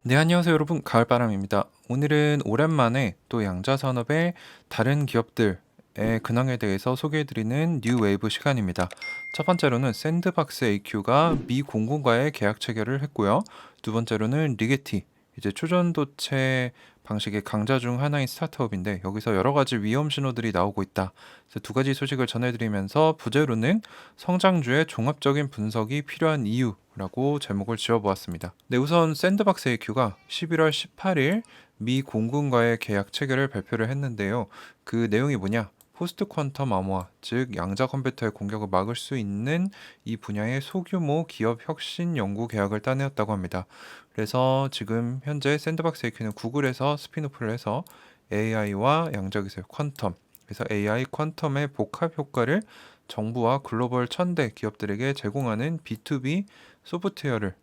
네, 안녕하세요, 여러분. 가을바람입니다. 오늘은 오랜만에 또 양자산업의 다른 기업들의 근황에 대해서 소개해드리는 뉴 웨이브 시간입니다. 첫 번째로는 샌드박스 AQ가 미 공군과의 계약 체결을 했고요. 두 번째로는 리게티, 이제 초전도체 방식의 강자 중 하나인 스타트업인데 여기서 여러 가지 위험 신호들이 나오고 있다. 그래서 두 가지 소식을 전해드리면서 부제로는 성장주의 종합적인 분석이 필요한 이유라고 제목을 지어보았습니다. 네, 우선 샌드박스 AQ가 11월 18일 미 공군과의 계약 체결을 발표를 했는데요. 그 내용이 뭐냐? 포스트 퀀텀 암호화, 즉 양자 컴퓨터의 공격을 막을 수 있는 이 분야의 소규모 기업 혁신 연구 계약을 따내었다고 합니다. 그래서 지금 현재 샌드박스 AQ는 구글에서 스핀오프를 해서 AI와 양자 기술 퀀텀, 그래서 AI 퀀텀의 복합 효과를 정부와 글로벌 1000대 기업들에게 제공하는 B2B 소프트웨어를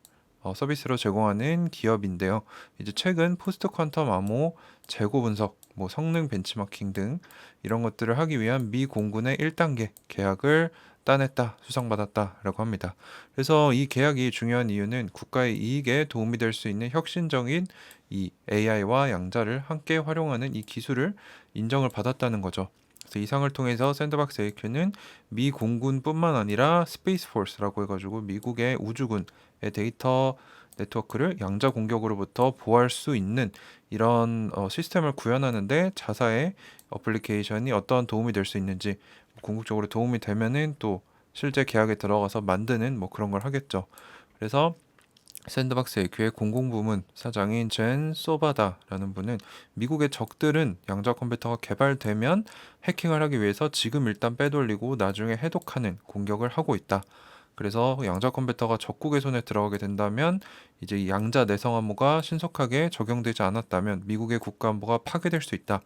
서비스로 제공하는 기업인데요. 이제 최근 포스트 퀀텀 암호 재고 분석, 성능 벤치마킹 등 이런 것들을 하기 위한 미 공군의 1단계 계약을 따냈다, 수상받았다라고 합니다. 그래서 이 계약이 중요한 이유는 국가의 이익에 도움이 될 수 있는 혁신적인 이 AI와 양자를 함께 활용하는 이 기술을 인정을 받았다는 거죠. 그래서 이 상을 통해서 샌드박스 AQ는 미 공군뿐만 아니라 스페이스 포스라고 해가지고 미국의 우주군의 데이터 네트워크를 양자 공격으로부터 보호할 수 있는 이런 시스템을 구현하는데 자사의 어플리케이션이 어떤 도움이 될 수 있는지, 궁극적으로 도움이 되면은 또 실제 계약에 들어가서 만드는 그런 걸 하겠죠. 그래서 샌드박스 AQ의 공공부문 사장인 젠 소바다라는 분은 미국의 적들은 양자 컴퓨터가 개발되면 해킹을 하기 위해서 지금 일단 빼돌리고 나중에 해독하는 공격을 하고 있다. 그래서 양자 컴퓨터가 적국의 손에 들어가게 된다면 이제 이 양자 내성 암호가 신속하게 적용되지 않았다면 미국의 국가안보가 파괴될 수 있다.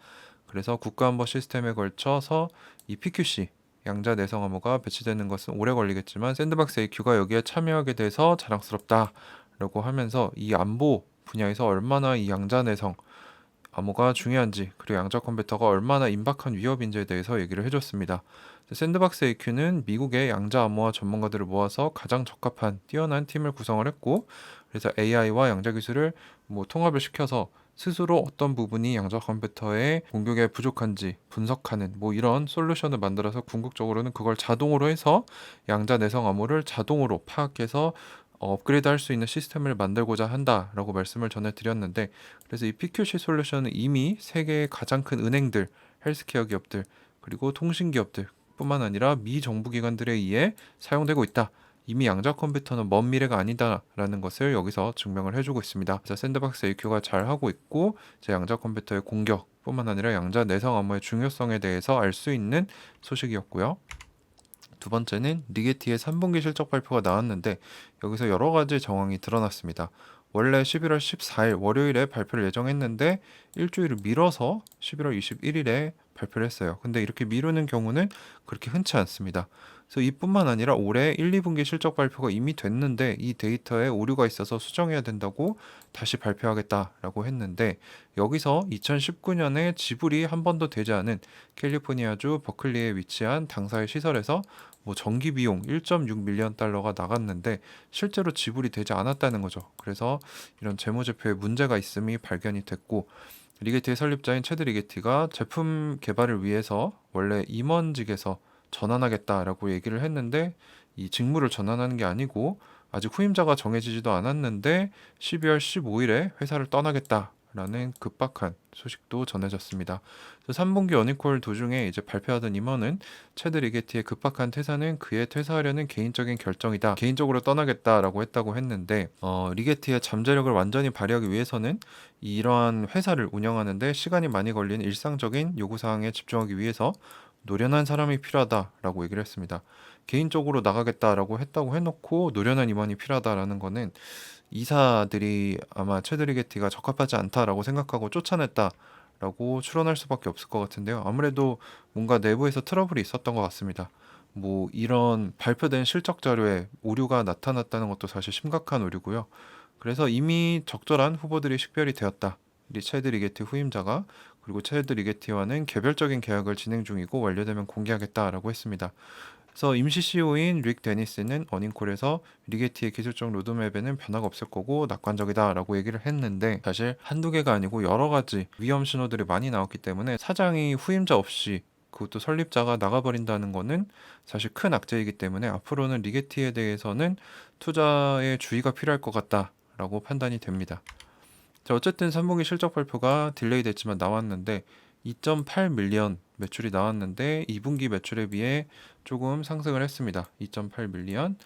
그래서 국가안보 시스템에 걸쳐서 이 PQC 양자 내성 암호가 배치되는 것은 오래 걸리겠지만 샌드박스 AQ가 여기에 참여하게 돼서 자랑스럽다라고 하면서 이 안보 분야에서 얼마나 이 양자 내성 암호가 중요한지, 그리고 양자 컴퓨터가 얼마나 임박한 위협인지에 대해서 얘기를 해줬습니다. 샌드박스 AQ는 미국의 양자 암호화 전문가들을 모아서 가장 적합한 뛰어난 팀을 구성을 했고, 그래서 AI와 양자 기술을 통합을 시켜서 스스로 어떤 부분이 양자 컴퓨터의 공격에 부족한지 분석하는 이런 솔루션을 만들어서 궁극적으로는 그걸 자동으로 해서 양자 내성 암호를 자동으로 파악해서 업그레이드 할 수 있는 시스템을 만들고자 한다라고 말씀을 전해드렸는데, 그래서 이 PQC 솔루션은 이미 세계의 가장 큰 은행들, 헬스케어 기업들, 그리고 통신 기업들 뿐만 아니라 미 정부 기관들에 의해 사용되고 있다. 이미 양자 컴퓨터는 먼 미래가 아니다라는 것을 여기서 증명을 해주고 있습니다. 그래서 샌드박스 AQ가 잘 하고 있고, 제 양자 컴퓨터의 공격뿐만 아니라 양자 내성 암호의 중요성에 대해서 알 수 있는 소식이었고요. 두 번째는 리게티의 3분기 실적 발표가 나왔는데 여기서 여러 가지 정황이 드러났습니다. 원래 11월 14일 월요일에 발표를 예정했는데 일주일을 미뤄서 11월 21일에 발표를 했어요. 근데 이렇게 미루는 경우는 그렇게 흔치 않습니다. 그래서 이뿐만 아니라 올해 1, 2분기 실적 발표가 이미 됐는데 이 데이터에 오류가 있어서 수정해야 된다고 다시 발표하겠다라고 했는데, 여기서 2019년에 지불이 한 번도 되지 않은 캘리포니아주 버클리에 위치한 당사의 시설에서 전기 비용 1.6 밀리언 달러가 나갔는데 실제로 지불이 되지 않았다는 거죠. 그래서 이런 재무제표에 문제가 있음이 발견이 됐고, 리게티의 설립자인 체드 리게티가 제품 개발을 위해서 원래 임원직에서 전환하겠다라고 얘기를 했는데 이 직무를 전환하는 게 아니고 아직 후임자가 정해지지도 않았는데 12월 15일에 회사를 떠나겠다라는 급박한 소식도 전해졌습니다. 3분기 어닝콜 도중에 이제 발표하던 임원은 체드 리게티의 급박한 퇴사는 그의 퇴사하려는 개인적인 결정이다, 개인적으로 떠나겠다라고 했다고 했는데, 리게티의 잠재력을 완전히 발휘하기 위해서는 이러한 회사를 운영하는데 시간이 많이 걸리는 일상적인 요구사항에 집중하기 위해서 노련한 사람이 필요하다라고 얘기를 했습니다. 개인적으로 나가겠다라고 했다고 해놓고 노련한 임원이 필요하다라는 거는 이사들이 아마 체드 리게티가 적합하지 않다라고 생각하고 쫓아냈다라고 추론할 수밖에 없을 것 같은데요. 아무래도 뭔가 내부에서 트러블이 있었던 것 같습니다. 이런 발표된 실적 자료에 오류가 나타났다는 것도 사실 심각한 오류고요. 그래서 이미 적절한 후보들이 식별이 되었다. 체드 리게티 후임자가, 그리고 체드 리게티와는 개별적인 계약을 진행 중이고 완료되면 공개하겠다라고 했습니다. 그래서 임시 CEO인 릭 데니스는 어닝콜에서 리게티의 기술적 로드맵에는 변화가 없을 거고 낙관적이다라고 얘기를 했는데, 사실 한두 개가 아니고 여러 가지 위험 신호들이 많이 나왔기 때문에 사장이 후임자 없이, 그것도 설립자가 나가버린다는 거는 사실 큰 악재이기 때문에 앞으로는 리게티에 대해서는 투자에 주의가 필요할 것 같다라고 판단이 됩니다. 자, 어쨌든 3분기 실적 발표가 딜레이 됐지만 나왔는데 2.8 밀리언 매출이 나왔는데 2분기 매출에 비해 조금 상승을 했습니다. 2.8 밀리언.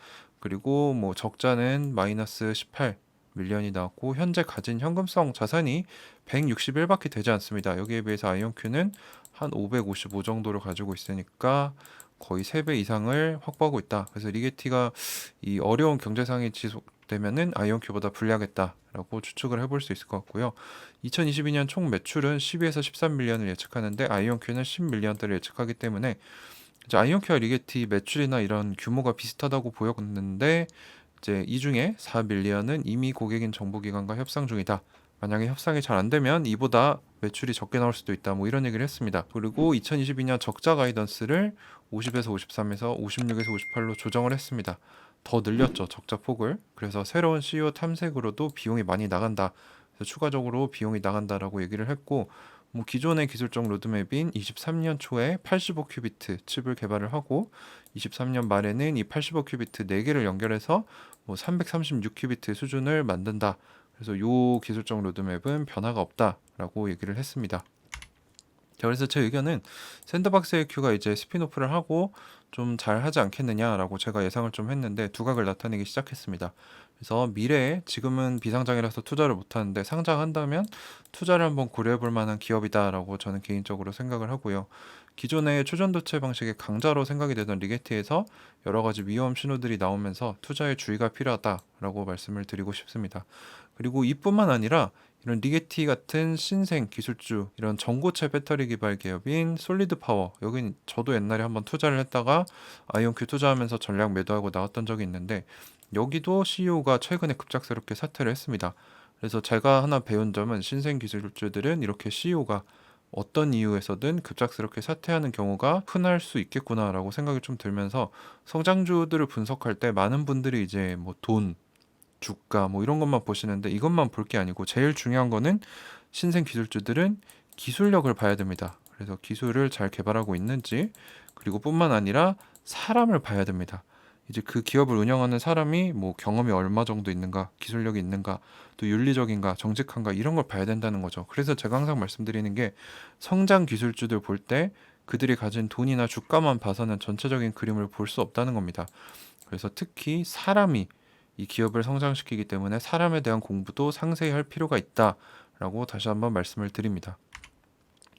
그리고 뭐 적자는 마이너스 18 밀리언이 나왔고, 현재 가진 현금성 자산이 161밖에 되지 않습니다. 여기에 비해서 아이온큐는 한 555 정도를 가지고 있으니까 거의 3배 이상을 확보하고 있다. 그래서 리게티가 이 어려운 경제상이 지속되면은 아이온큐보다 불리하겠다라고 추측을 해볼 수 있을 것 같고요. 2022년 총 매출은 12에서 13밀리언을 예측하는데 아이온큐는 10밀리언대를 예측하기 때문에 이제 아이온큐와 리게티 매출이나 이런 규모가 비슷하다고 보였는데, 이제 이 중에 4밀리언은 이미 고객인 정보기관과 협상 중이다. 만약에 협상이 잘 안 되면 이보다 매출이 적게 나올 수도 있다. 뭐 이런 얘기를 했습니다. 그리고 2022년 적자 가이던스를 50에서 53에서 56에서 58로 조정을 했습니다. 더 늘렸죠, 적자 폭을. 그래서 새로운 CEO 탐색으로도 비용이 많이 나간다. 그래서 추가적으로 비용이 나간다라고 얘기를 했고, 뭐 기존의 기술적 로드맵인 23년 초에 85큐비트 칩을 개발을 하고 23년 말에는 이 85큐비트 4개를 연결해서 뭐 336큐비트 수준을 만든다. 그래서 요 기술적 로드맵은 변화가 없다라고 얘기를 했습니다. 자, 그래서 제 의견은 샌드박스 AQ가 이제 스피노프를 하고 좀 잘하지 않겠느냐라고 제가 예상을 좀 했는데 두각을 나타내기 시작했습니다. 그래서 미래에, 지금은 비상장이라서 투자를 못하는데 상장한다면 투자를 한번 고려해 볼 만한 기업이다라고 저는 개인적으로 생각을 하고요. 기존의 초전도체 방식의 강자로 생각이 되던 리게티에서 여러 가지 위험 신호들이 나오면서 투자에 주의가 필요하다라고 말씀을 드리고 싶습니다. 그리고 이뿐만 아니라 이런 리게티 같은 신생 기술주, 이런 전고체 배터리 개발 기업인 솔리드 파워, 여긴 저도 옛날에 한번 투자를 했다가 아이온큐 투자하면서 전략 매도하고 나왔던 적이 있는데, 여기도 CEO가 최근에 급작스럽게 사퇴를 했습니다. 그래서 제가 하나 배운 점은 신생 기술주들은 이렇게 CEO가 어떤 이유에서든 급작스럽게 사퇴하는 경우가 흔할 수 있겠구나라고 생각이 좀 들면서, 성장주들을 분석할 때 많은 분들이 이제 뭐 돈, 주가 뭐 이런 것만 보시는데 이것만 볼 게 아니고 제일 중요한 거는 신생 기술주들은 기술력을 봐야 됩니다. 그래서 기술을 잘 개발하고 있는지, 그리고 뿐만 아니라 사람을 봐야 됩니다. 이제 그 기업을 운영하는 사람이 뭐 경험이 얼마 정도 있는가, 기술력이 있는가, 또 윤리적인가, 정직한가, 이런 걸 봐야 된다는 거죠. 그래서 제가 항상 말씀드리는 게, 성장 기술주들 볼 때 그들이 가진 돈이나 주가만 봐서는 전체적인 그림을 볼 수 없다는 겁니다. 그래서 특히 사람이 이 기업을 성장시키기 때문에 사람에 대한 공부도 상세히 할 필요가 있다라고 다시 한번 말씀을 드립니다.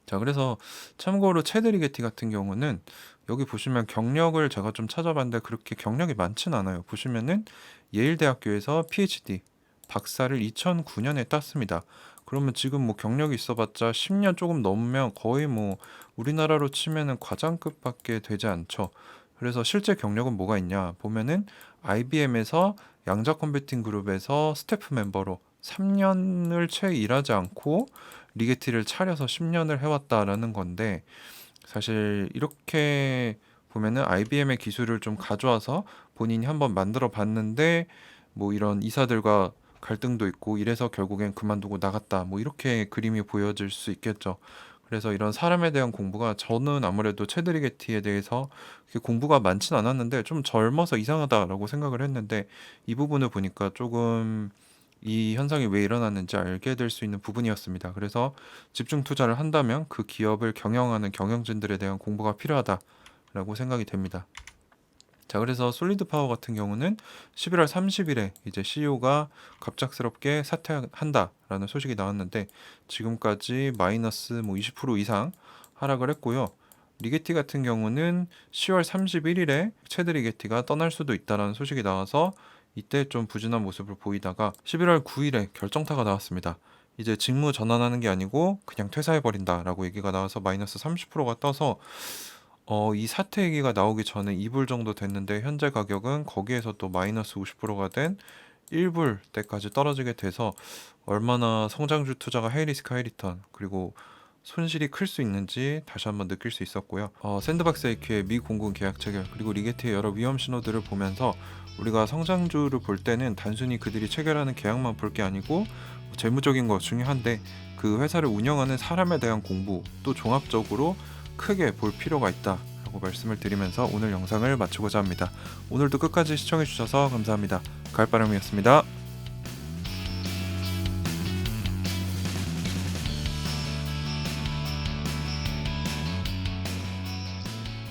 자, 그래서 참고로 체드 리게티 같은 경우는 여기 보시면 경력을 제가 좀 찾아봤는데 그렇게 경력이 많진 않아요. 보시면은 예일대학교에서 PhD 박사를 2009년에 땄습니다. 그러면 지금 뭐 경력이 있어봤자 10년 조금 넘으면 거의 뭐 우리나라로 치면은 과장급밖에 되지 않죠. 그래서 실제 경력은 뭐가 있냐 보면은 IBM에서 양자 컴퓨팅 그룹에서 스태프 멤버로 3년을 채 일하지 않고 리게티를 차려서 10년을 해왔다라는 건데, 사실 이렇게 보면은 IBM의 기술을 좀 가져와서 본인이 한번 만들어 봤는데 뭐 이런 이사들과 갈등도 있고 이래서 결국엔 그만두고 나갔다, 뭐 이렇게 그림이 보여질 수 있겠죠. 그래서 이런 사람에 대한 공부가, 저는 아무래도 체드리게티에 대해서 그렇게 공부가 많진 않았는데 좀 젊어서 이상하다라고 생각을 했는데, 이 부분을 보니까 조금 이 현상이 왜 일어났는지 알게 될 수 있는 부분이었습니다. 그래서 집중 투자를 한다면 그 기업을 경영하는 경영진들에 대한 공부가 필요하다라고 생각이 됩니다. 자, 그래서 솔리드 파워 같은 경우는 11월 30일에 이제 CEO가 갑작스럽게 사퇴한다라는 소식이 나왔는데 지금까지 마이너스 뭐 20% 이상 하락을 했고요. 리게티 같은 경우는 10월 31일에 체드 리게티가 떠날 수도 있다라는 소식이 나와서 이때 좀 부진한 모습을 보이다가 11월 9일에 결정타가 나왔습니다. 이제 직무 전환하는 게 아니고 그냥 퇴사해버린다라고 얘기가 나와서 마이너스 30%가 떠서 이 사태 얘기가 나오기 전에 2불 정도 됐는데 현재 가격은 거기에서 또 마이너스 50%가 된 1불 때까지 떨어지게 돼서, 얼마나 성장주 투자가 하이리스크 하이리턴, 그리고 손실이 클 수 있는지 다시 한번 느낄 수 있었고요. 샌드박스 AQ의 미 공군 계약 체결 그리고 리게트의 여러 위험 신호들을 보면서 우리가 성장주를 볼 때는 단순히 그들이 체결하는 계약만 볼 게 아니고 재무적인 거 중요한데 그 회사를 운영하는 사람에 대한 공부 또 종합적으로 크게 볼 필요가 있다라고 말씀을 드리면서 오늘 영상을 마치고자 합니다. 오늘도 끝까지 시청해 주셔서 감사합니다. 가을바람이었습니다.